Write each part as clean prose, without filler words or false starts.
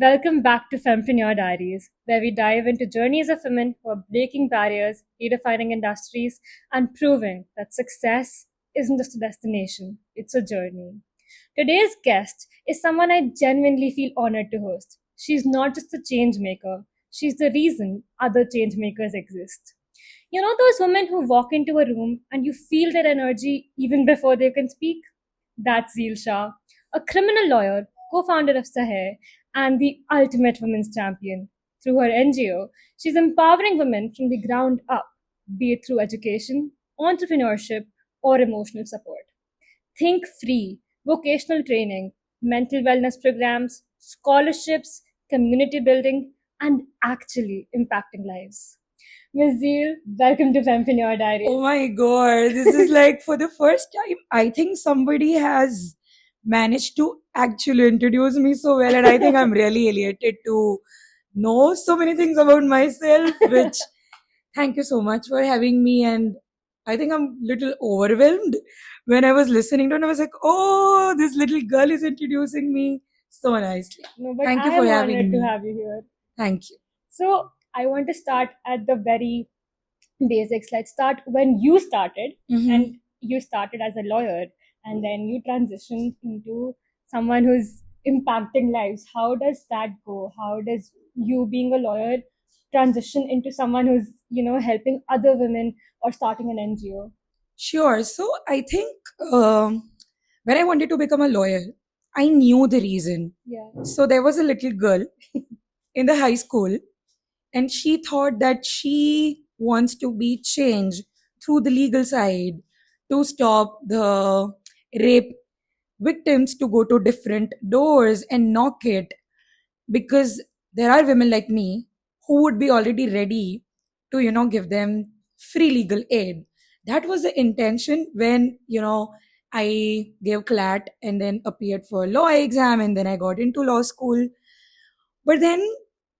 Welcome back to Fempreneur Diaries, where we dive into journeys of women who are breaking barriers, redefining industries, and proving that success isn't just a destination, it's a journey. Today's guest is someone I genuinely feel honored to host. She's not just a change maker, she's the reason other change makers exist. You know those women who walk into a room and you feel their energy even before they can speak? That's Zeel Shah, a criminal lawyer, co founder of Sahay, and the ultimate women's champion. Through her NGO, she's empowering women from the ground up, be it through education, entrepreneurship, or emotional support. Think free, vocational training, mental wellness programs, scholarships, community building, and actually impacting lives. Ms. Zeel, welcome to Fempreneur Diaries. Oh my god, this is like for the first time. I think somebody has managed to actually introduce me so well, and I think I'm really elated to know so many things about myself. Which thank you so much for having me, and I think I'm a little overwhelmed when I was listening to it. I was like, oh, this little girl is introducing me so nicely. No, but Thank I you for am having honored to me. have you here. Thank you. So I want to start at the very basics. Let's start when you started, Mhm. and you started as a lawyer, and then you transitioned into someone who's impacting lives. How does that go? How does you being a lawyer transition into someone who's helping other women or starting an NGO? Sure. So I think when I wanted to become a lawyer, I knew the reason. Yeah. So there was a little girl in the high school, and she thought that she wants to be changed through the legal side to stop the rape victims to go to different doors and knock it, because there are women like me who would be already ready to give them free legal aid. That was the intention when I gave CLAT and then appeared for law exam, and then I got into law school. But then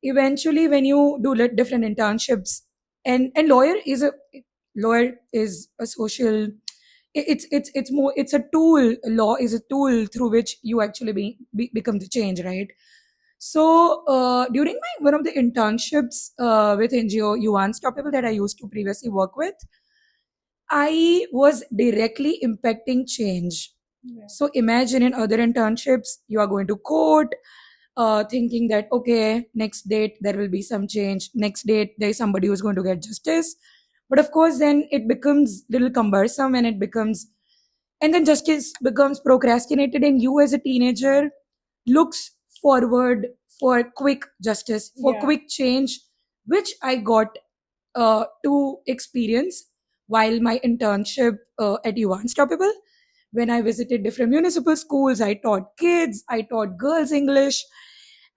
eventually when you do different internships, and lawyer is a social, it's more, it's a tool. Law is a tool through which you actually become the change, right? So during my one of the internships with NGO You Unstoppable that I used to previously work with, I was directly impacting change. Yeah. So imagine in other internships, you are going to court, thinking that okay, next date there will be some change. Next date there is somebody who's going to get justice. But of course, then it becomes little cumbersome, and then justice becomes procrastinated, and you as a teenager looks forward for quick justice, for Yeah. quick change, which I got to experience while my internship at You Unstoppable. When I visited different municipal schools, I taught kids, I taught girls English.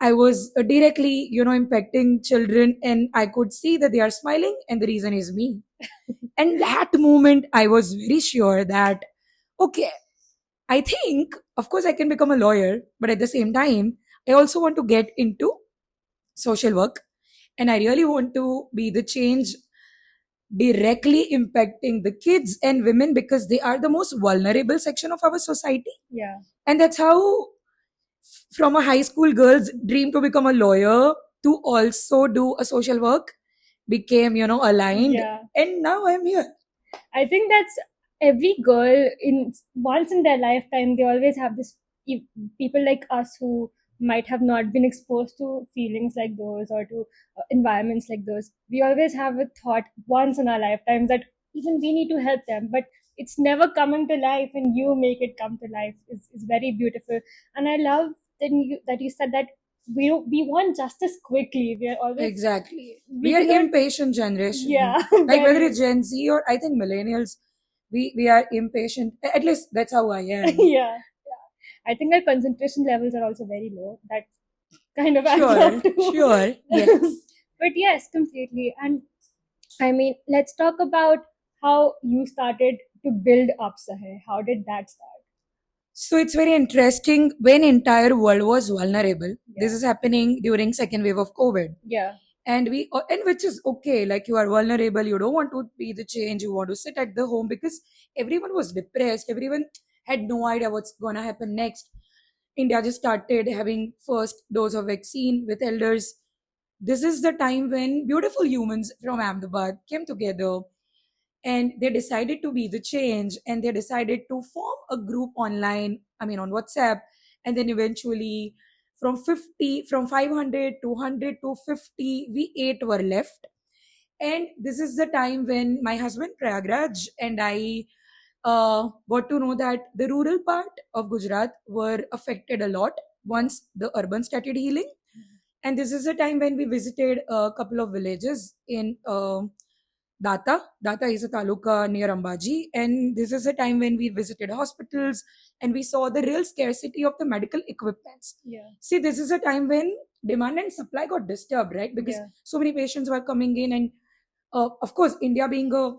I was directly, impacting children, and I could see that they are smiling, and the reason is me. And that moment, I was very sure that, okay, I think, of course, I can become a lawyer, but at the same time, I also want to get into social work, and I really want to be the change directly impacting the kids and women, because they are the most vulnerable section of our society. Yeah. And that's how, from a high school girl's dream to become a lawyer to also do a social work, became, aligned. Yeah. And now I'm here. I think that's every girl in once in their lifetime. They always have this people like us who might have not been exposed to feelings like those or to environments like those. We always have a thought once in our lifetimes that even we need to help them, but it's never coming to life, and you make it come to life is very beautiful. And I love that you said that we want justice quickly. We are always Exactly. we We are cannot. impatient generation. Yeah. Like whether Very. it's Gen Z or I think millennials, we are impatient. At least that's how I am. Yeah. I think our concentration levels are also very low. That kind of adds Sure, up to. sure. Yes. But yes, completely. And I mean, let's talk about how you started to build up Sahay. How did that start? So it's very interesting when entire world was vulnerable. This Yeah. is happening during second wave of COVID. Yeah. And which is okay, like you are vulnerable, you don't want to be the change, you want to sit at the home, because everyone was depressed, everyone had no idea what's going to happen next. India just started having first dose of vaccine with elders. This is the time when beautiful humans from Ahmedabad came together and they decided to be the change, and they decided to form a group online, I mean on WhatsApp. And then eventually from 500 to 100 to 50, we eight were left. And this is the time when my husband Prayagraj and I got to know that the rural part of Gujarat were affected a lot once the urban started healing. And this is the time when we visited a couple of villages in Data. Data is a taluka near Ambaji. And this is a time when we visited hospitals and we saw the real scarcity of the medical equipments. Yeah. See, this is a time when demand and supply got disturbed, right? Because Yeah. so many patients were coming in. And of course, India being a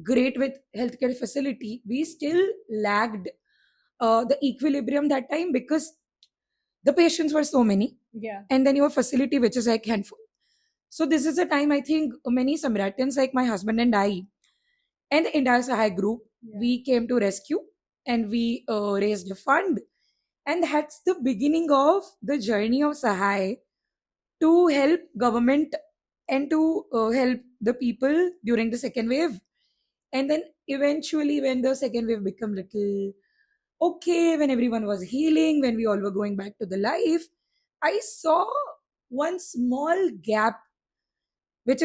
great with healthcare facility, we still lagged the equilibrium that time because the patients were so many. Yeah. And then your facility, which is like handful. So this is a time I think many Samaritans like my husband and I and the entire Sahai group, Yeah. we came to rescue and we raised a fund. And that's the beginning of the journey of Sahai to help government and to help the people during the second wave. And then eventually when the second wave became little okay, when everyone was healing, when we all were going back to the life, I saw one small gap, which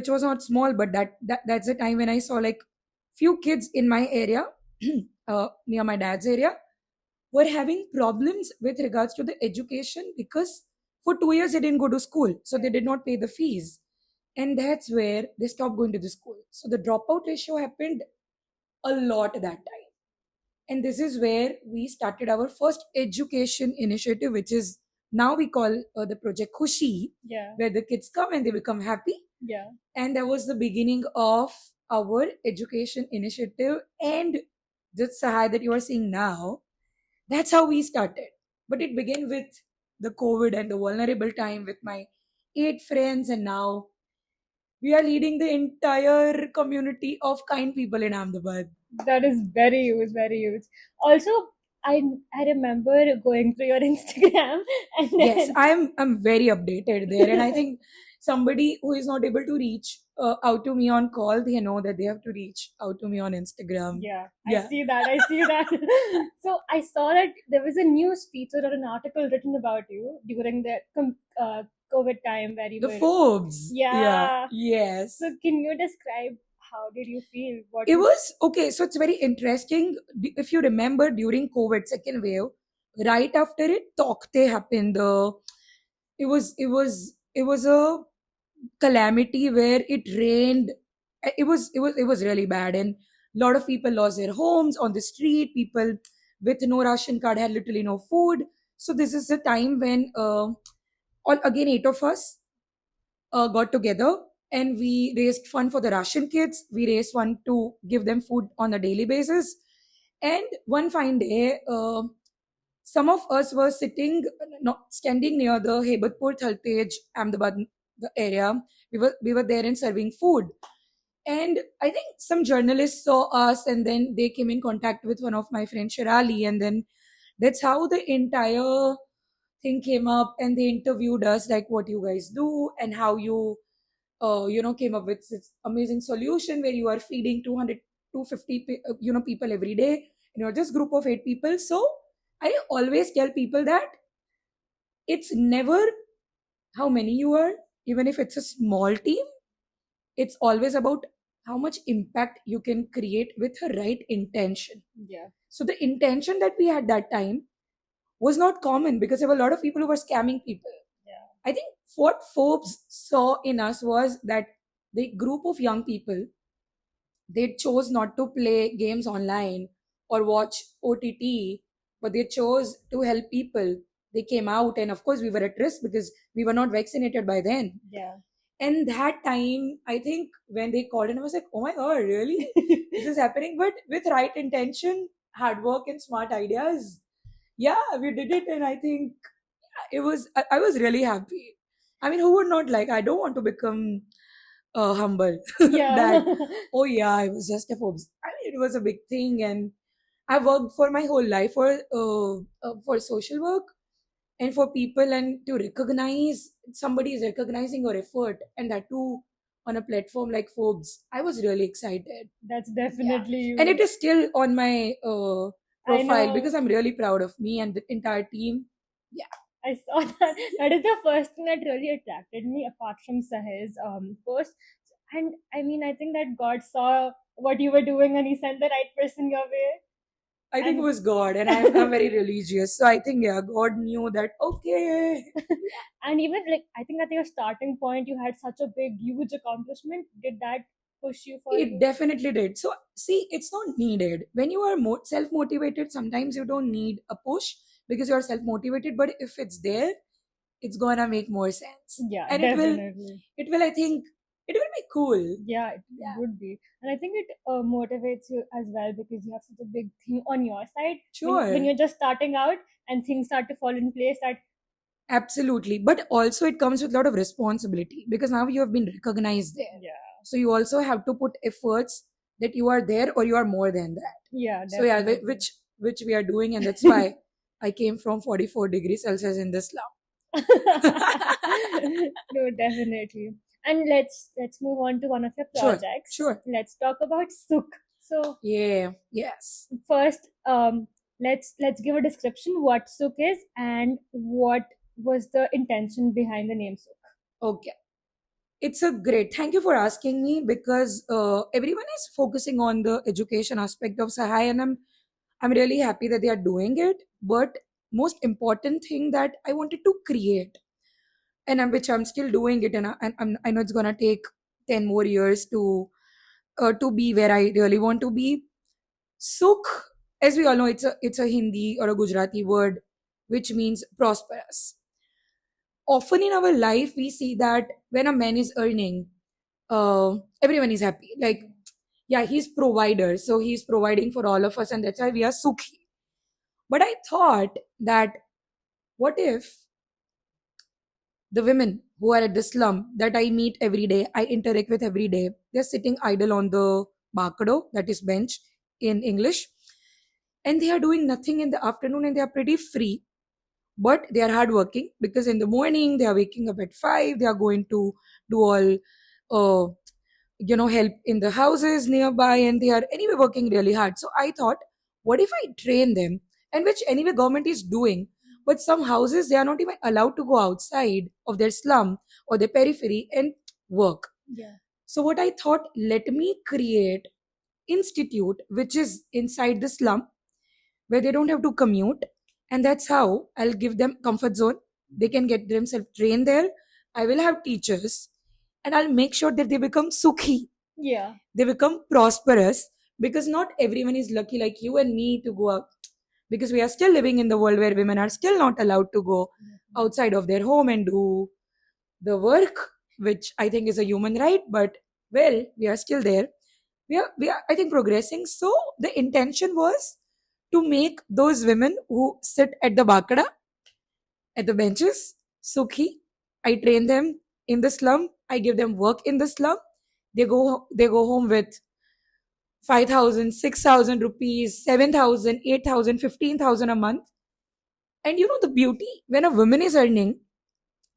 was not small, but that's the time when I saw like few kids in my area, near my dad's area, were having problems with regards to the education because for 2 years they didn't go to school, so they did not pay the fees, and that's where they stopped going to the school. So the dropout ratio happened a lot that time. And this is where we started our first education initiative, which is now we call the project Khushi, Yeah. where the kids come and they become happy. Yeah. And that was the beginning of our education initiative. And the Sahai that you are seeing now, that's how we started. But it began with the COVID and the vulnerable time with my 8 friends, and now we are leading the entire community of kind people in Ahmedabad. That is very huge, very huge. Also, I remember going through your Instagram and Yes, then I'm very updated there, and I think somebody who is not able to reach out to me on call, they know that they have to reach out to me on Instagram. yeah, I Yeah, see that. I see that. So I saw that there was a news feature or an article written about you during the COVID time where you the were. Forbes. Yeah. Yes. So can you describe how did you feel? What It was was okay. So it's very interesting. If you remember during COVID second wave, right after it, Tokte happened. It was a calamity where it rained. It was really bad, and a lot of people lost their homes on the street. People with no ration card had literally no food. So this is the time when all again 8 of us got together and we raised fund for the Russian kids. We raised fund to give them food on a daily basis. And one fine day, some of us were standing near the Hebatpur Thaltej, Ahmedabad the area. We were there and serving food. And I think some journalists saw us and then they came in contact with one of my friends, Shirali, and then that's how the entire thing came up, and they interviewed us like what you guys do and how you came up with this amazing solution where you are feeding 200 250 people every day, and you're just group of 8 people. So I always tell people that it's never how many you are, even if it's a small team. It's always about how much impact you can create with a right intention. yeah. So the intention that we had that time was not common because there were a lot of people who were scamming people. Yeah. I think what Forbes saw in us was that the group of young people, they chose not to play games online or watch OTT, but they chose to help people. They came out, and of course, we were at risk because we were not vaccinated by then. Yeah. And that time, I think when they called, and I was like, oh my god, really? This is happening? But with right intention, hard work, and smart ideas, yeah, we did it. And I think I was really happy. I mean, who would not like? I don't want to become humble. Yeah. That, oh yeah, I was just a Forbes. I mean, it was a big thing, and I've worked for my whole life for social work and for people, and to recognize somebody is recognizing your effort, and that too on a platform like Forbes. I was really excited. That's Yeah. definitely And you. it is still on my I profile know. because I'm really proud of me and the entire team. Yeah. I saw that. That is the first thing that really attracted me, apart from Sahil's post. And I mean, I think that God saw what you were doing and He sent the right person your way. I think it And was God, and I'm very religious, so I think yeah, God knew that. Okay, and even like I think at your starting point, you had such a big, huge accomplishment. Did that push you it further? definitely did. So see, it's not needed when you are self motivated. Sometimes you don't need a push because you are self motivated, but if it's there, it's gonna make more sense, Yeah, and definitely. it will. I think it will be cool. Yeah, it Yeah, would be. And I think it motivates you as well because you have such a big thing on your side when sure, you're just starting out and things start to fall in place. That absolutely. But also, it comes with a lot of responsibility because now you have been recognized there. yeah, So you also have to put efforts that you are there or you are more than that. yeah, So yeah, definitely. which we are doing, and that's why I came from 44 degrees Celsius in this No, definitely. And let's move on to one of your Sure, projects. sure. Let's talk about Suk. So Yeah, yes. first, let's give a description what Suk is and what was the intention behind the name Suk. Okay. It's a great. Thank you for asking me because everyone is focusing on the education aspect of Sahai, and I'm really happy that they are doing it. But most important thing that I wanted to create, and which I'm still doing it, and I know it's gonna take 10 more years to be where I really want to be. Sukh, as we all know, it's a Hindi or a Gujarati word which means prosperous. Often in our life, we see that when a man is earning, everyone is happy. Like, yeah, he's provider, so he's providing for all of us, and that's why we are sukhi. But I thought that what if the women who are at the slum that I meet every day, I interact with every day, they're sitting idle on the bakado, that is bench in English, and they are doing nothing in the afternoon and they are pretty free, but they are hardworking because in the morning they are waking up at 5, they are going to do all uh, help in the houses nearby, and they are anyway working really hard. So I thought, what if I train them, and which anyway government is doing, but some houses they are not even allowed to go outside of their slum or their periphery and work. Yeah. So what I thought, let me create institute which is inside the slum where they don't have to commute, and that's how I'll give them comfort zone. They can get themselves trained there. I will have teachers, and I'll make sure that they become sukhi, Yeah. they become prosperous, because not everyone is lucky like you and me to go out, because we are still living in the world where women are still not allowed to go outside of their home and do the work, which I think is a human right, but well, we are still there. We are I think progressing. So the intention was to make those women who sit at the bakada, at the benches, sukhi. I train them in the slum. I give them work in the slum. They go home with 5,000, 6,000 rupees, 7,000, 8,000, 15,000 a month. And you know the beauty, when a woman is earning,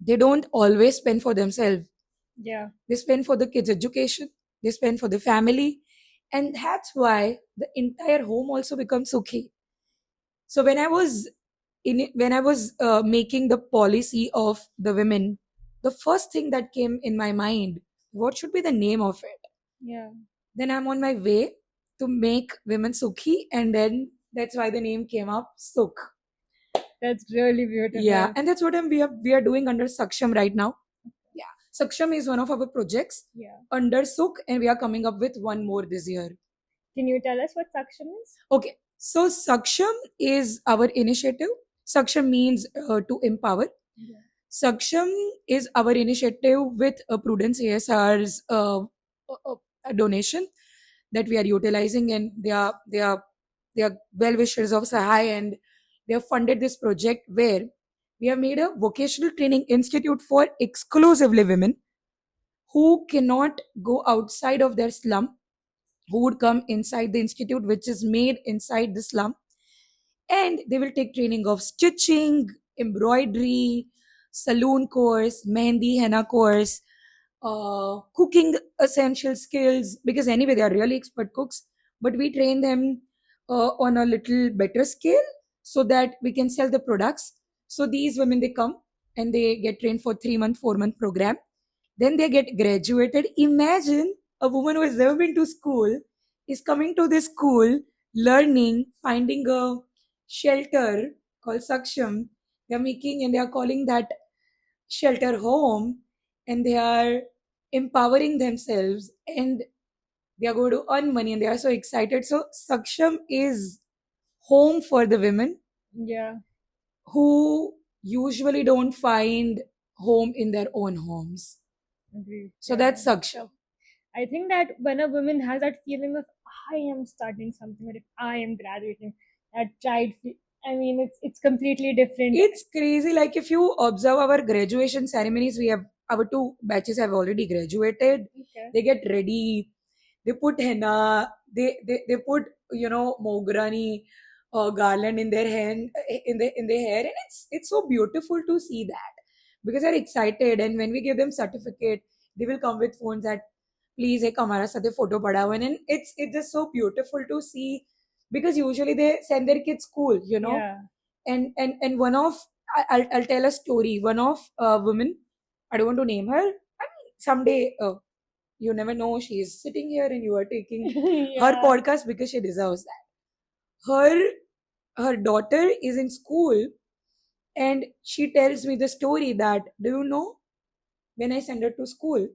they don't always spend for themselves. Yeah. They spend for the kids' education, they spend for the family, and that's why the entire home also becomes sukhi. So when I was making the policy of the women, the first thing that came in my mind, what should be the name of it? Yeah. Then I'm on my way to make women sukhi, and then that's why the name came up, Sukh. That's really Yeah, beautiful. and that's what we are doing under Saksham right now. Yeah, Saksham is one of our projects Yeah. under Sukh, and we are coming up with one more this year. Can you tell us what Saksham is? Okay, so Saksham is our initiative. Saksham means to empower. Yeah. Saksham is our initiative with Prudence ASR's donation that we are utilizing, and they are well wishers of Sahai, and they have funded this project where we have made a vocational training institute for exclusively women who cannot go outside of their slum, who would come inside the institute, which is made inside the slum, and they will take training of stitching, embroidery, saloon course, mehendi henna course, cooking essential skills, because anyway they are really expert cooks, but we train them on a little better scale so that we can sell the products. So these women, they come and they get trained for 3 month 4 month program, then they get graduated. Imagine a woman who has never been to school is coming to this school, learning, finding a shelter called Saksham. They are making and they are calling that shelter home, and they are empowering themselves, and they are going to earn money, and they are so excited. So Saksham is home for the women Yeah, who usually don't find home in their own homes. agree. So Yeah. that's Saksham. I think that when a woman has that feeling of I am starting something, or if I am graduating, that pride. I mean, it's completely different. It's crazy. Like if you observe our graduation ceremonies, we have our two batches have already graduated. Okay. They get ready. They put henna. They put Mograni garland in their hand in their hair, and it's so beautiful to see that because they're excited. And when we give them certificate, they will come with phones that please ek hamara sathe photo padhavan, and it's just so beautiful to see because usually they send their kids school. Yeah. And one of I'll tell a story. One of women, I don't want to name her. I mean, someday you never know. She is sitting here and you are taking her Yeah. podcast because she deserves that. Her daughter is in school, and she tells me the story that, do you know, when I send her to school,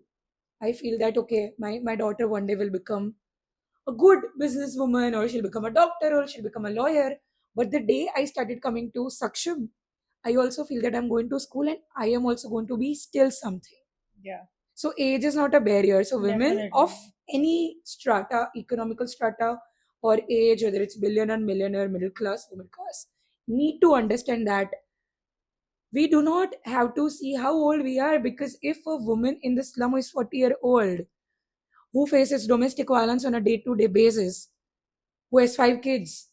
I feel that okay, my daughter one day will become a good businesswoman, or she'll become a doctor, or she'll become a lawyer. But the day I started coming to Saksham, I also feel that I'm going to school and I am also going to be still something. Yeah. So age is not a barrier. So women Definitely. of any strata, economical strata or age, whether it's billionaire, millionaire, middle class, middle class, need to understand that we do not have to see how old we are, because if a woman in the slum is 40-year-old who faces domestic violence on a day-to-day basis, who has 5 kids,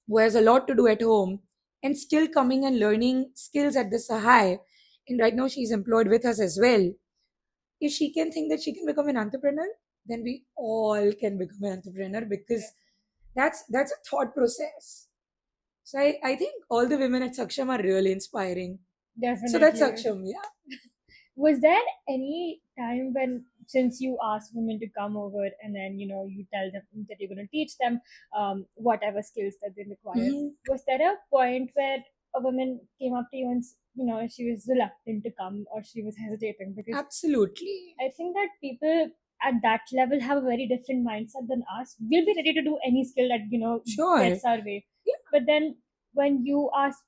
who has a lot to do at home, and still coming and learning skills at the Sahai. And right now she's employed with us as well. If she can think that she can become an entrepreneur, then we all can become an entrepreneur, because that's a thought process. So I think all the women at Saksham are really inspiring. Definitely. So that's Saksham, yeah. Was there any time when, since you asked women to come over and then you tell them that you're going to teach them whatever skills that they require, Mhm. was there a point where a woman came up to you and she was reluctant to come, or she was hesitating? Because Absolutely. I think that people at that level have a very different mindset than us. We'll be ready to do any skill that Sure. gets our way. Yeah. But then when you ask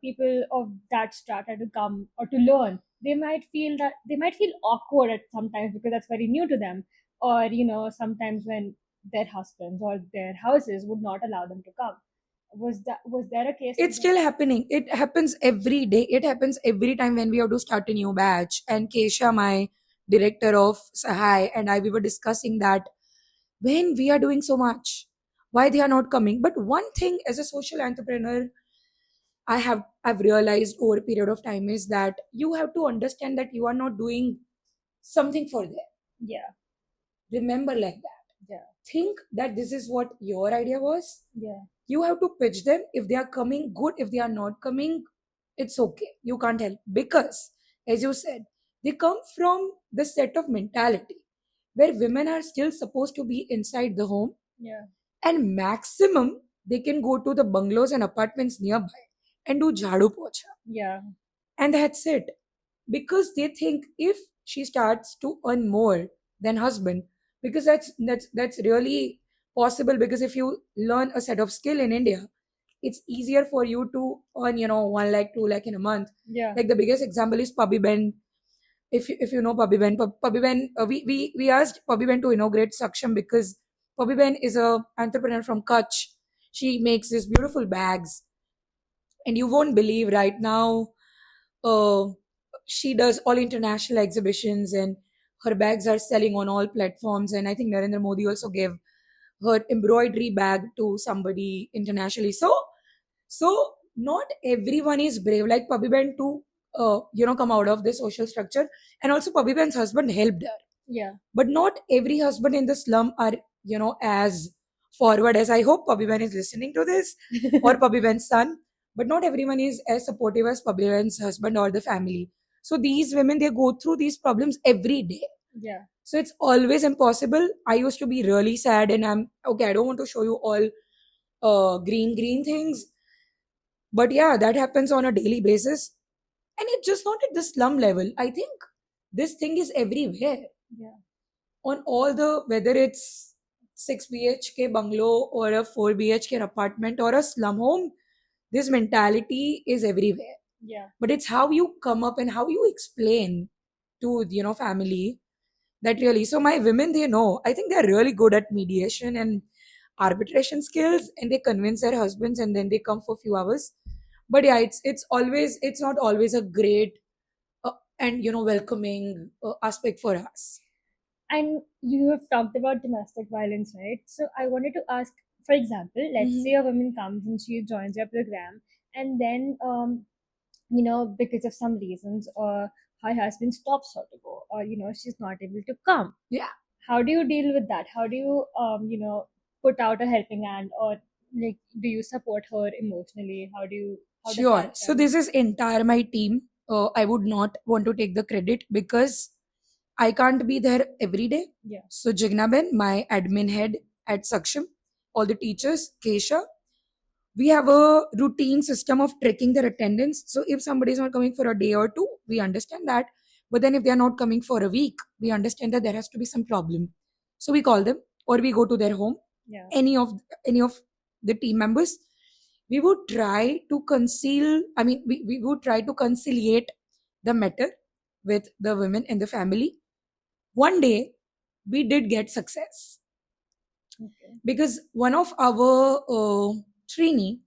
people of that strata to come or to learn, they might feel awkward at sometimes because that's very new to them, or sometimes when their husbands or their houses would not allow them to come. Was there a case? It's still happening. It happens every day. It happens every time when we have to start a new batch. And Kesha, my director of Sahai, and I, we were discussing that when we are doing so much, why they are not coming. But one thing as a social entrepreneur, I've realized over a period of time is that you have to understand that you are not doing something for them. Yeah. Remember like that. Yeah. Think that this is what your idea was. Yeah. You have to pitch them. If they are coming, good. If they are not coming, it's okay. You can't help, because as you said, they come from the set of mentality where women are still supposed to be inside the home, Yeah. and maximum they can go to the bungalows and apartments nearby and do jhadu pocha, Yeah. and that's it. Because they think if she starts to earn more than husband, because that's really possible, because if you learn a set of skill in India, it's easier for you to earn 1 lakh 2 lakh in a month. Yeah. Like the biggest example is Pubby Ben. If you know Pubby Ben, Pubby Ben, we asked Pubby Ben to inaugurate Saksham because Pubby Ben is a entrepreneur from Kutch. She makes these beautiful bags, and you won't believe right now, uh, she does all international exhibitions, and her bags are selling on all platforms. And I think Narendra Modi also gave her embroidery bag to somebody internationally. So not everyone is brave like Puppy Ben to come out of this social structure. And also Puppy Ben's husband helped her. Yeah. But not every husband in the slum are as forward as I hope Puppy Ben is listening to this or Puppy Ben's son. But not everyone is as supportive as Puppy Ben's husband or the family. So these women, they go through these problems every day. Yeah. So it's always impossible. I used to be really sad, and I'm okay. I don't want to show you all green things, but yeah, that happens on a daily basis, and it's just not at the slum level. I think this thing is everywhere. Yeah. On all the, whether it's 6 BHK bungalow or a 4 BHK apartment or a slum home, this mentality is everywhere. Yeah. But it's how you come up and how you explain to family that really. So my women, they know. I think they're really good at mediation and arbitration skills, and they convince their husbands, and then they come for a few hours. But yeah, it's not always a great and welcoming aspect for us. And you have talked about domestic violence, right? So I wanted to ask, for example, let's say a woman comes and she joins your program, and then, because of some reasons, or her husband stops her to go, or, she's not able to come. Yeah. How do you deal with that? How do you, put out a helping hand, or like, do you support her emotionally? How does Sure. that So happen? this is entire my team. I would not want to take the credit because I can't be there every day. Yeah. So Jigna Ben, my admin head at Saksham, all the teachers, Kesha, we have a routine system of tracking their attendance. So if somebody is not coming for a day or two, we understand that. But then if they are not coming for a week, we understand that there has to be some problem. So we call them or we go to their home. Yeah. Any of the team members, we would try to conceal. I mean, we would try to conciliate the matter with the women in the family. One day, we did get success Okay. because one of our trainee,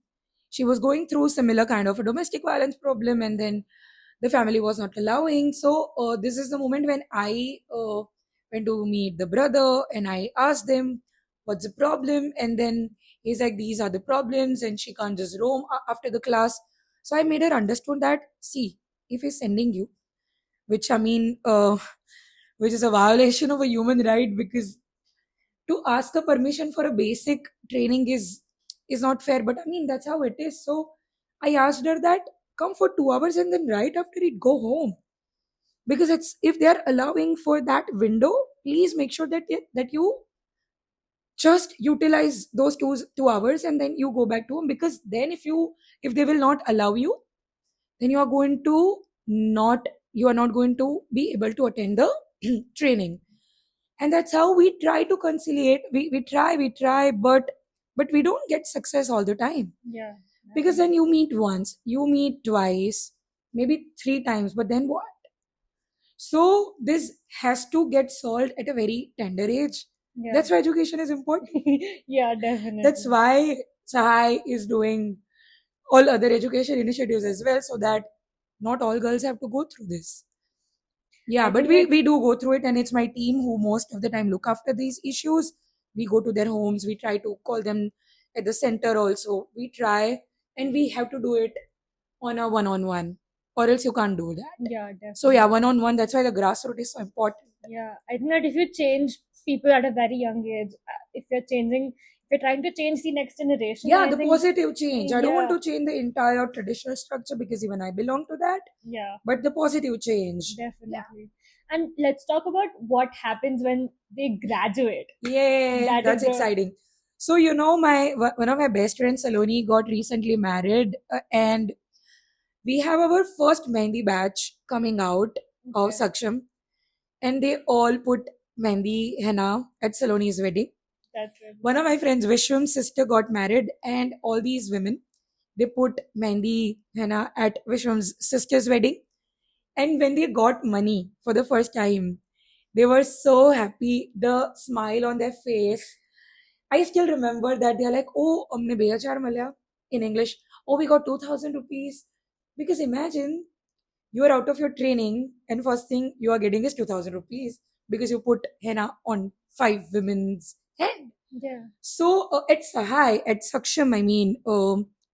she was going through similar kind of a domestic violence problem, and then the family was not allowing. So this is the moment when I went to meet the brother, and I asked them what's the problem, and then he's like, these are the problems, and she can't just roam after the class. So I made her understand that, see, if he's sending you, which I mean, which is a violation of a human right, because to ask a permission for a basic training is not fair. But I mean, that's how it is. So I asked her that, come for 2 hours and then right after it go home, because it's, if they are allowing for that window, please make sure that you just utilize those 2 hours and then you go back to home. Because then if they will not allow you, then you are not going to be able to attend the training. And that's how we try to conciliate. We try, but we don't get success all the time, Yeah. because then you meet once, you meet twice, maybe 3 times, but then what? So this has to get solved at a very tender age. Yeah. That's why education is important. Yeah, definitely. That's why Sahai is doing all other education initiatives as well, so that not all girls have to go through this. Yeah, I but think we do go through it, and it's my team who most of the time look after these issues. We go to their homes, we try to call them at the center also. We try, and we have to do it on a one-on-one, or else you can't do that. Yeah, definitely. So yeah, one-on-one, that's why the grassroots is so important. Yeah, I think that if you change people at a very young age, if you're trying to change the next generation, Yeah, I the think, positive change. I don't want Yeah. to change the entire traditional structure, because even I belong to that, yeah, but the positive change. definitely. And let's talk about what happens when they graduate. Yay, That that's is the- exciting. So my one of my best friends, Saloni, got recently married, and we have our first Mehndi batch coming out of Okay. Saksham, and they all put Mehndi henna at Saloni's wedding. That's it. One of my friends, Vishwam's sister, got married, and all these women, they put Mehndi henna at Vishwam's sister's wedding. And when they got money for the first time, they were so happy, the smile on their face. I still remember that they're like, oh, humne 2000 malya, in English. Oh, we got 2000 rupees. Because imagine, you are out of your training, and first thing you are getting is 2000 rupees because you put henna on 5 women's head. Yeah. So at Sahai, at Saksham, I mean,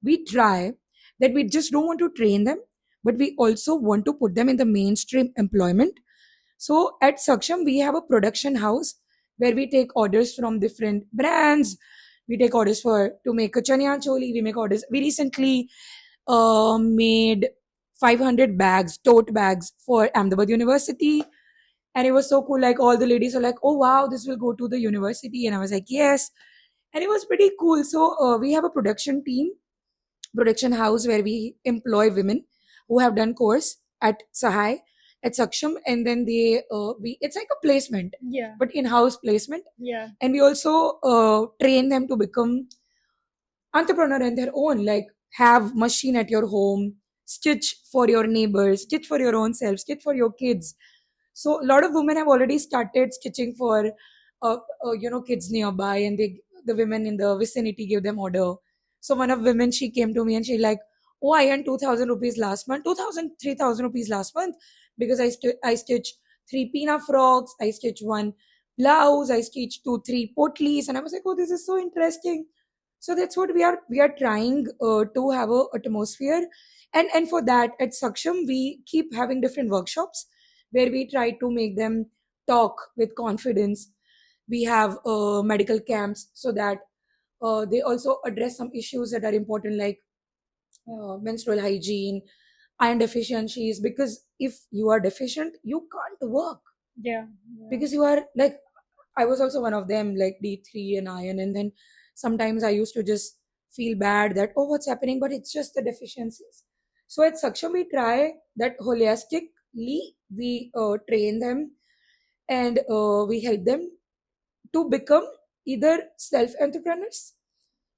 we try that we just don't want to train them, but we also want to put them in the mainstream employment. So at Saksham, we have a production house where we take orders from different brands. We take orders for to make a chaniya choli. We make orders. We recently made 500 bags, tote bags for Ahmedabad University. And it was so cool. Like all the ladies were like, oh wow, this will go to the university. And I was like, yes. And it was pretty cool. So we have a production team, production house where we employ women who have done course at Sahai, at Saksham, and then we it's like a placement, Yeah. but in-house placement. Yeah. And we also train them to become entrepreneur in their own, like have machine at your home, stitch for your neighbors, stitch for your own self, stitch for your kids. So a lot of women have already started stitching for kids nearby, and the women in the vicinity give them order. So one of women, she came to me and she like, oh, I earned 2,000 rupees last month, 2,000, 3,000 rupees last month, because I stitch three pina frocks, I stitch one blouse, I stitch two three potlis. And I was like, oh, this is so interesting. So that's what we are trying to have a atmosphere. And for that, at Saksham we keep having different workshops where we try to make them talk with confidence. We have medical camps so that they also address some issues that are important, like menstrual hygiene, iron deficiencies, because if you are deficient you can't work, Yeah. Yeah. because you are like, I was also one of them, like D3 and iron. And then sometimes I used to just feel bad that, oh, what's happening? But it's just the deficiencies. So at Saksham, we try that holistically. We train them, and we help them to become either self entrepreneurs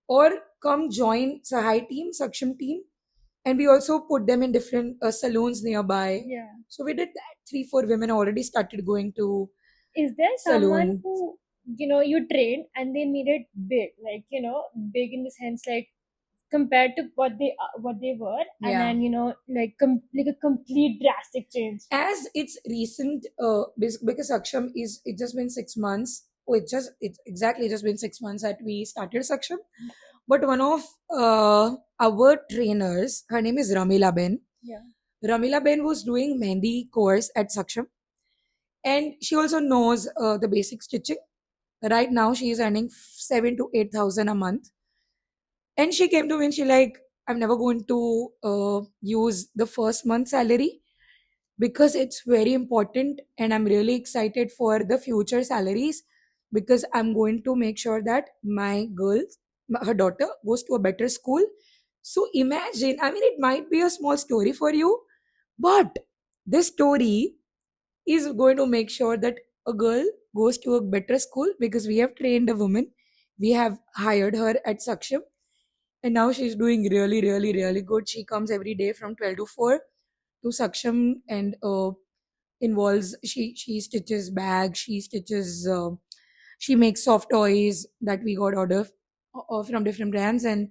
or come join Sahai team, Saksham team. And we also put them in different salons nearby. Yeah. So we did that. 3, 4 women already started going to Is there someone saloon. who, you trained and they made it big, like, big in the sense, like, compared to what they were, and Yeah. then, like a complete drastic change? As it's recent, because Saksham is, it just been 6 months. Oh, it's exactly just been 6 months that we started Saksham. But one of our trainers, her name is Ramila Ben. Yeah. Ramila Ben was doing Mehndi course at Saksham, and she also knows the basic stitching. Right now, she is earning 7 to 8 thousand a month. And she came to me and she like, I'm never going to use the first month salary because it's very important, and I'm really excited for the future salaries, because I'm going to make sure that my girl, her daughter, goes to a better school. So imagine, I mean, it might be a small story for you, but this story is going to make sure that a girl goes to a better school, because we have trained a woman, we have hired her at Saksham, and now she's doing really, really, really good. She comes every day from 12 to 4 to Saksham, and involves, she stitches bags, she stitches she makes soft toys that we got order from different brands. And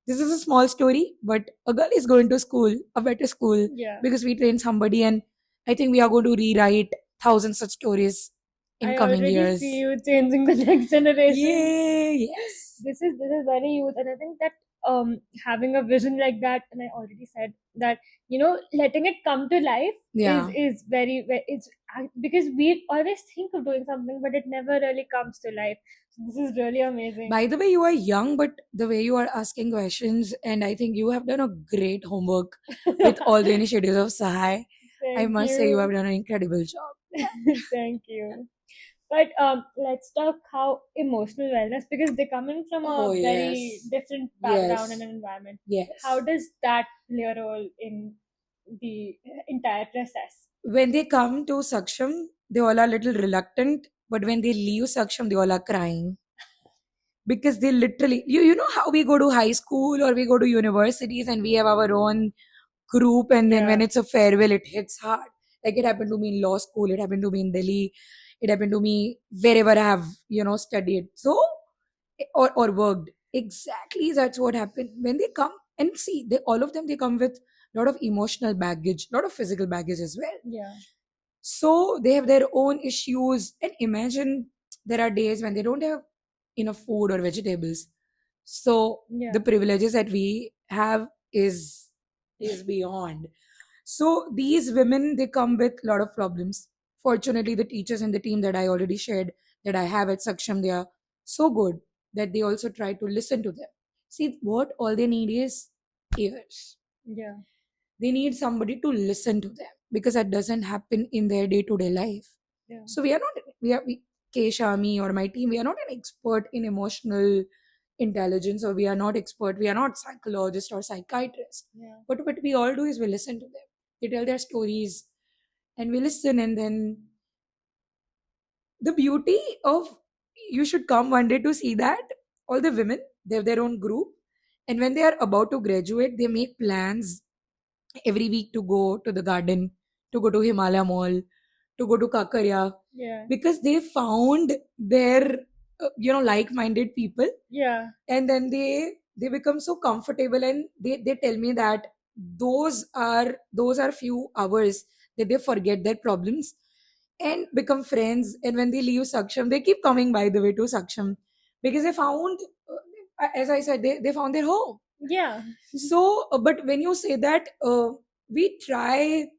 this is a small story, but a girl is going to school, a better school, Yeah. because we train somebody. And I think we are going to rewrite thousands such stories in I coming already years. see you changing the next generation. Yeah, yes. This is very youth, and I think that having a vision like that, and I already said that, letting it come to life Yeah. is it's because we always think of doing something, but it never really comes to life. So this is really amazing. By the way, you are young, but the way you are asking questions, and I think you have done a great homework with all the initiatives of Sahai. I Thank must say you have you. done an incredible job. Thank you. But let's talk how emotional wellness, because they're coming from Oh, a very yes. different background and Yes. an environment. Yes. How does that play a role in the entire process? When they come to Saksham, they all are a little reluctant, but when they leave Saksham, they all are crying. Because they literally, you know how we go to high school or we go to universities and we have our own group, and then when Yeah. it's a farewell, it hits hard. Like it happened to me in law school, it happened to me in Delhi, it happened to me wherever I have, studied. So, or worked. Exactly, that's what happened. When they come and see, they all of them, they come with a lot of emotional baggage, a lot of physical baggage as well. Yeah. So they have their own issues. And imagine there are days when they don't have enough food or vegetables. So Yeah. the privileges that we have is beyond. So these women, they come with a lot of problems. Fortunately, the teachers and the team that I already shared that I have at Saksham, they are so good that they also try to listen to them. See, what all they need is ears. Yeah. They need somebody to listen to them because that doesn't happen in their day-to-day life. Yeah. So Kesha, me or my team, we are not an expert in emotional intelligence, or we are not psychologists or psychiatrists. Yeah. But what we all do is we listen to them. They tell their stories and we listen, and then the beauty of, you should come one day to see that all the women, they have their own group, and when they are about to graduate, they make plans every week to go to the garden, to go to Himalaya Mall, to go to Kakarya, Yeah. because they found their like-minded people, Yeah. and then they become so comfortable, and they tell me that those are few hours that they forget their problems and become friends. And when they leave Saksham, they keep coming by the way to Saksham because they found, as I said, they found their home. Yeah. So but when you say that, we try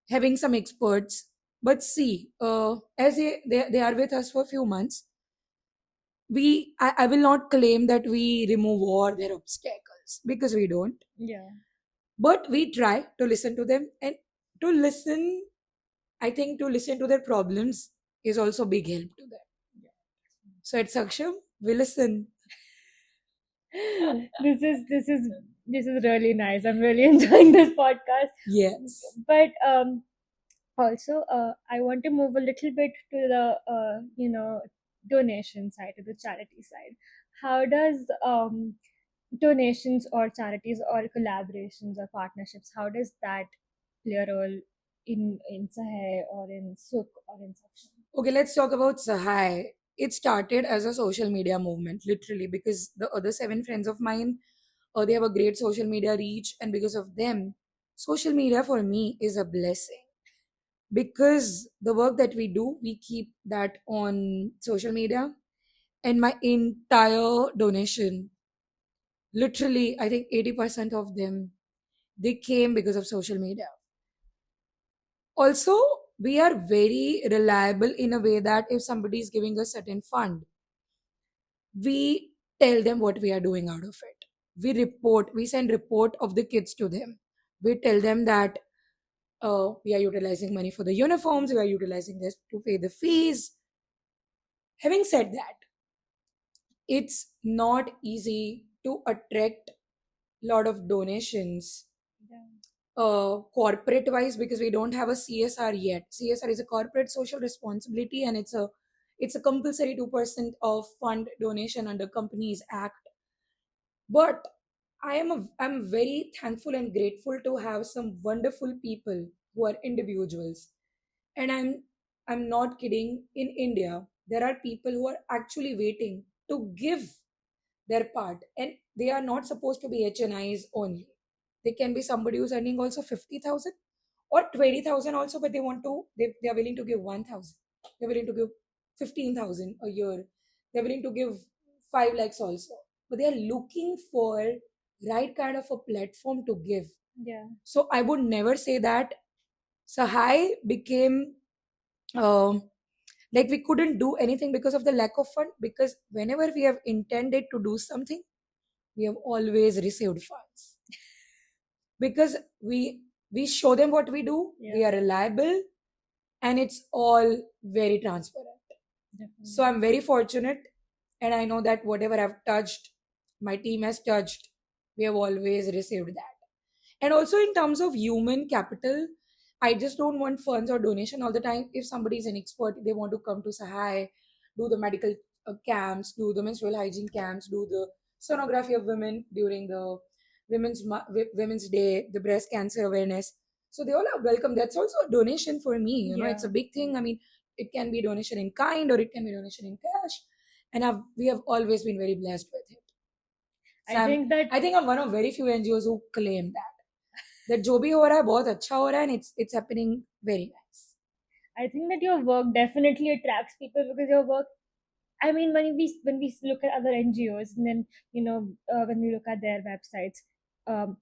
having some experts, but see, as they are with us for a few months, I will not claim that we remove all their obstacles because we don't, Yeah. but we try to listen to them, and to listen, I think to listen to their problems is also big help to them. So at Saksham, we listen. This is really nice. I'm really enjoying this podcast. Yes. But also, I want to move a little bit to the donation side, to the charity side. How does donations or charities or collaborations or partnerships, how does that play a role in Sahay or in Suk or in Saksham? Okay, let's talk about Sahai. It started as a social media movement, literally, because the other seven friends of mine, they have a great social media reach, and because of them, social media for me is a blessing. Because the work that we do, we keep that on social media, and my entire donation, literally, I think 80% of them, they came because of social media. Also, we are very reliable in a way that if somebody is giving a certain fund, we tell them what we are doing out of it. We send report of the kids to them. We tell them that we are utilizing money for the uniforms, we are utilizing this to pay the fees. Having said that, it's not easy to attract a lot of donations corporate wise, because we don't have a CSR yet. CSR is a corporate social responsibility, and it's a compulsory 2% of fund donation under Companies Act. But I'm very thankful and grateful to have some wonderful people who are individuals. And I'm not kidding. In India, there are people who are actually waiting to give their part, and they are not supposed to be HNIs only. They can be somebody who's earning also 50,000 or 20,000 also, but they are willing to give 1,000. They're willing to give 15,000 a year. They're willing to give 5 lakhs also. But they are looking for right kind of a platform to give. Yeah. So I would never say that Sahai became like we couldn't do anything because of the lack of fund, because whenever we have intended to do something, we have always received funds because we show them what we do. Yeah. We are reliable, and it's all very transparent. Definitely. So I'm very fortunate, and I know that whatever I've touched, my team has touched, we have always received that. And also in terms of human capital, I just don't want funds or donation all the time. If somebody is an expert, they want to come to Sahai, do the medical camps, do the menstrual hygiene camps, do the sonography of women during the women's day, the breast cancer awareness. So they all are welcome. That's also a donation for me. It's a Yeah. big thing. I mean, it can be donation in kind or it can be donation in cash, and we have always been very blessed with it. So I think I'm one of very few NGOs who claim that जो भी हो रहा है बहुत अच्छा हो रहा है, and it's happening very nice. I think that your work definitely attracts people because your work I mean, when we look at other NGOs, and then when we look at their websites, um,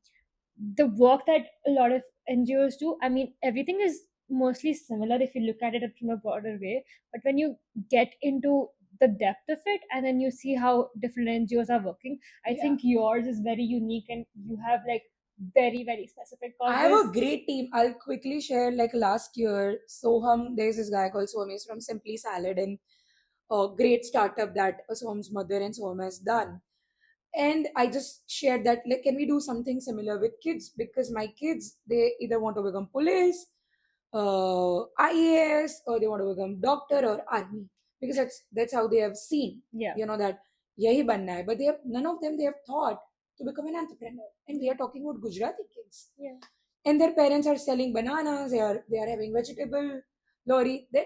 the work that a lot of NGOs do, I mean, everything is mostly similar if you look at it from a broader way. But when you get into the depth of it, and then you see how different NGOs are working, I Yeah. think yours is very unique, and you have like very, very specific I have a causes. great team. I'll quickly share. Like last year, Soham, there's this guy called Soham. He's from Simply Salad, and a great startup that Soham's mother and Soham has done. And I just shared that, like, can we do something similar with kids? Because my kids, they either want to become police, IAS, or they want to become doctor or army, because that's how they have seen, Yeah. that yahi banna hai. But they have none of them, they have thought to become an entrepreneur. And we are talking about Gujarati kids, Yeah. and their parents are selling bananas. They are having vegetable lorry. Then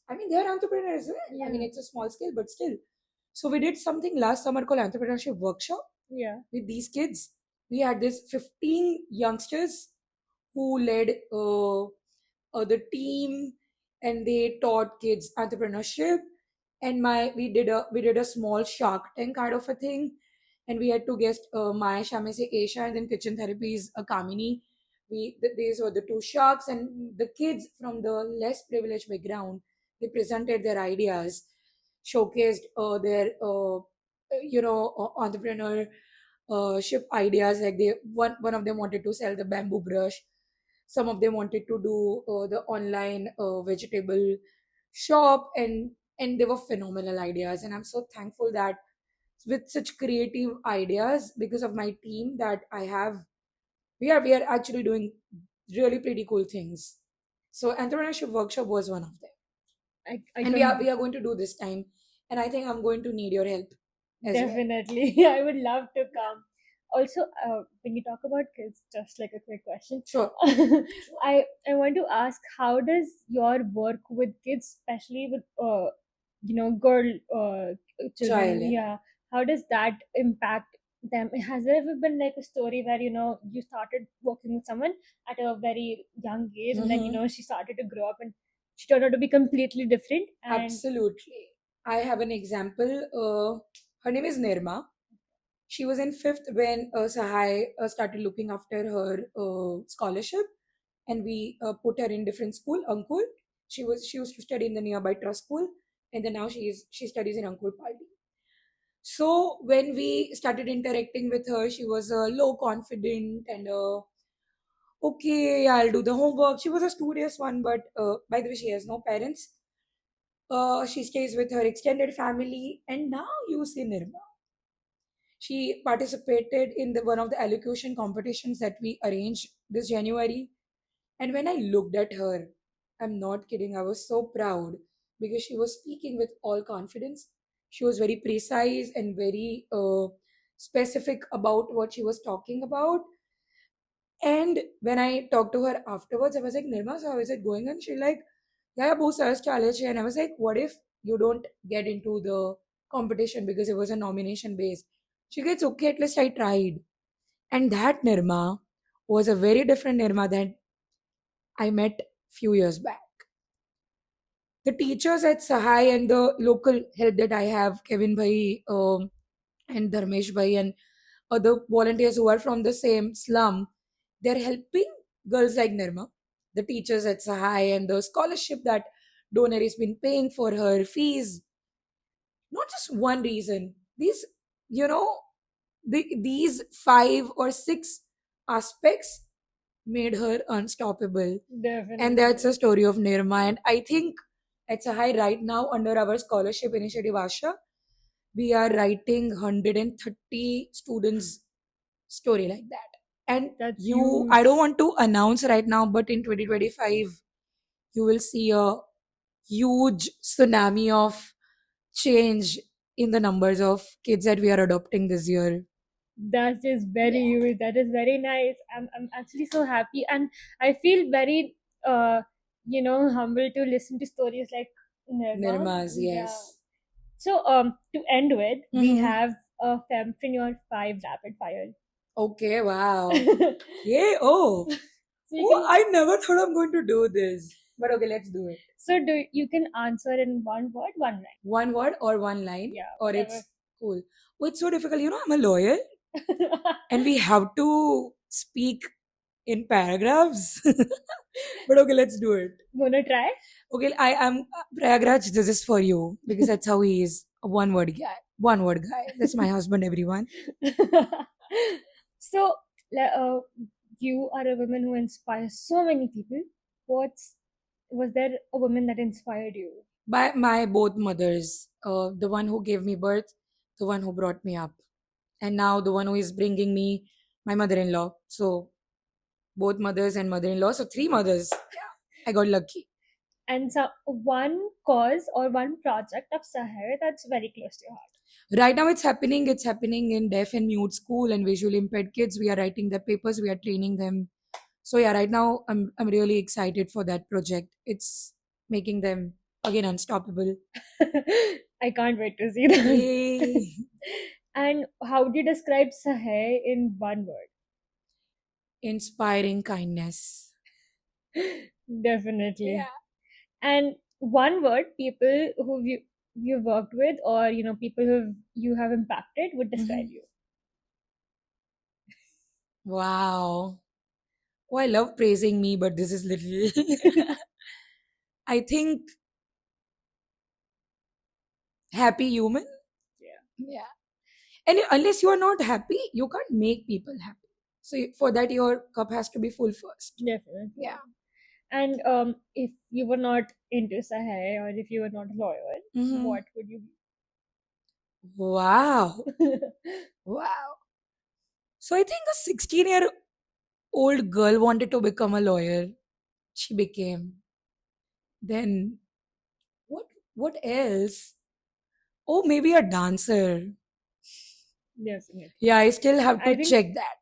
I mean, they are entrepreneurs. I mean, Yeah. it's a small scale, but still. So we did something last summer called entrepreneurship workshop Yeah. with these kids. We had this 15 youngsters who led the team, and they taught kids entrepreneurship. And we did a small Shark Tank kind of a thing, and we had two guests, Maya Shame se Asia, and then Kitchen Therapies, Kamini. These were the two sharks, and the kids from the less privileged background, they presented their ideas, showcased their entrepreneur ship ideas. Like one of them wanted to sell the bamboo brush, some of them wanted to do the online vegetable shop, and they were phenomenal ideas. And I'm so thankful that with such creative ideas, because of my team that I have, we are actually doing really pretty cool things. So entrepreneurship workshop was one of them, I and we can are we are going to do this time, and I think I'm going to need your help as well. definitely. I would love to come. Also, when you talk about kids, just like a quick question, Sure. I want to ask, how does your work with kids, especially with girl children, Child, yeah. yeah, how does that impact them? Has there ever been like a story where you started working with someone at a very young age, and then Mhm. she started to grow up and she turned out to be completely different, and Absolutely. I have an example. Her name is Nirma. She was in fifth when Sahai started looking after her scholarship, and we put her in different school. Ankul. She used to study in the nearby trust school, and then now she studies in Ankul Paldi. So when we started interacting with her, she was low confident and okay, I'll do the homework. She was a studious one, but by the way, she has no parents. She stays with her extended family, and now you see Nirma. She participated in one of the elocution competitions that we arranged this January. And when I looked at her, I'm not kidding, I was so proud because she was speaking with all confidence. She was very precise and very specific about what she was talking about. And when I talked to her afterwards, I was like, Nirma, so how is it going? And she like, yeah, बहुत सरस challenge है. And I was like, what if you don't get into the competition because it was a nomination based? She gets okay, at least I tried. And that Nirma was a very different Nirma than I met few years back. The teachers at Sahai and the local help that I have, Kevin Bhai and Dharmesh Bhai and other volunteers who are from the same slum, they're helping girls like Nirma. The teachers at Sahai and the scholarship that donor has been paying for her fees. Not just one reason. You know, these 5 or 6 aspects made her unstoppable. And that's definitely. the story of Nirma. And I think at Sahai right now, under our scholarship initiative Asha, we are writing 130 students story like that. And That's I huge. don't want to announce right now, but in 2025 you will see a huge tsunami of change in the numbers of kids that we are adopting this year. That is very Yeah. huge. That is very nice. I'm actually so happy, and I feel very humble to listen to stories like Nirma. Nirmas, Yeah. yes. So to end with, we Mhm. have a Femfreneur 5 rapid fire. Okay, wow. So Yeah, oh. you Oh, can I never thought I'm going to do this. But okay, let's do it. So you can answer in one word, one line. One word or one line? Yeah, Or whatever. it's cool. Oh, it's so difficult. I'm a lawyer and we have to speak in paragraphs. But okay, let's do it. Wanna try? Okay, I am Prayagraj. This is for you because that's how he is. A one word guy. One word guy. That's my husband, everyone. So, you are a woman who inspires so many people. Was there a woman that inspired you? By my both mothers, the one who gave me birth, the one who brought me up, and now the one who is bringing me, my mother-in-law. So both mothers and mother-in-law. So three mothers. I got lucky. And so, one cause or one project of Sahar that's very close to your heart. Right now it's happening. It's happening in deaf and mute school and visually impaired kids. We are writing their papers. We are training them. So yeah, right now I'm really excited for that project. It's making them again unstoppable. I can't wait to see that. Yay. And how do you describe Sahar in one word? Inspiring kindness. Definitely. Yeah. And one word, people who you worked with, or people who you have impacted, would describe you. Wow. Oh, I love praising me, but this is little. I think happy human. Yeah. And unless you are not happy, you can't make people happy. So for that, your cup has to be full first. Definitely. Yeah. And if you were not into Sahai, or if you were not loyal, Mhm. what would you Wow. be? Wow. So I think a 16-year-old girl wanted to become a lawyer. She became. Then what else? Oh, maybe a dancer. Definitely. Yeah, I still have to I think- check that.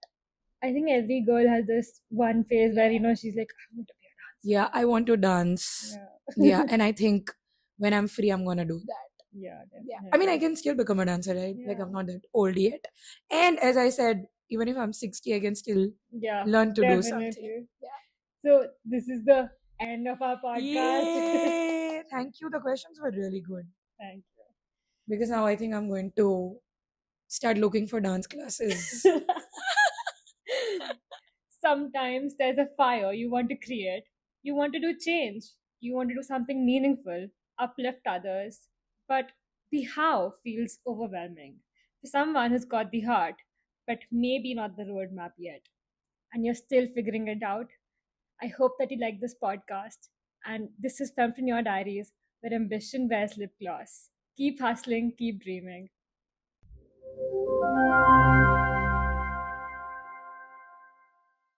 I think every girl has this one phase where she's like, I want to be a dancer. Yeah, I want to dance. Yeah. Yeah, and I think when I'm free, I'm gonna do that. Yeah, definitely. Yeah, I mean, I can still become a dancer, right? Like, Yeah. I'm not that old yet. And as I said, even if I'm 60, I can still Yeah, learn to do definitely. something. So this is the end of our podcast. Yay! Thank you. The questions were really good Thank because now I think I'm going to start looking for dance classes. you. Sometimes there's a fire you want to create. You want to do change. You want to do something meaningful, uplift others. But the how feels overwhelming. For someone who's got the heart, but maybe not the roadmap yet, and you're still figuring it out, I hope that you like this podcast. And this is Fempreneur Diaries, where ambition wears lip gloss. Keep hustling, keep dreaming.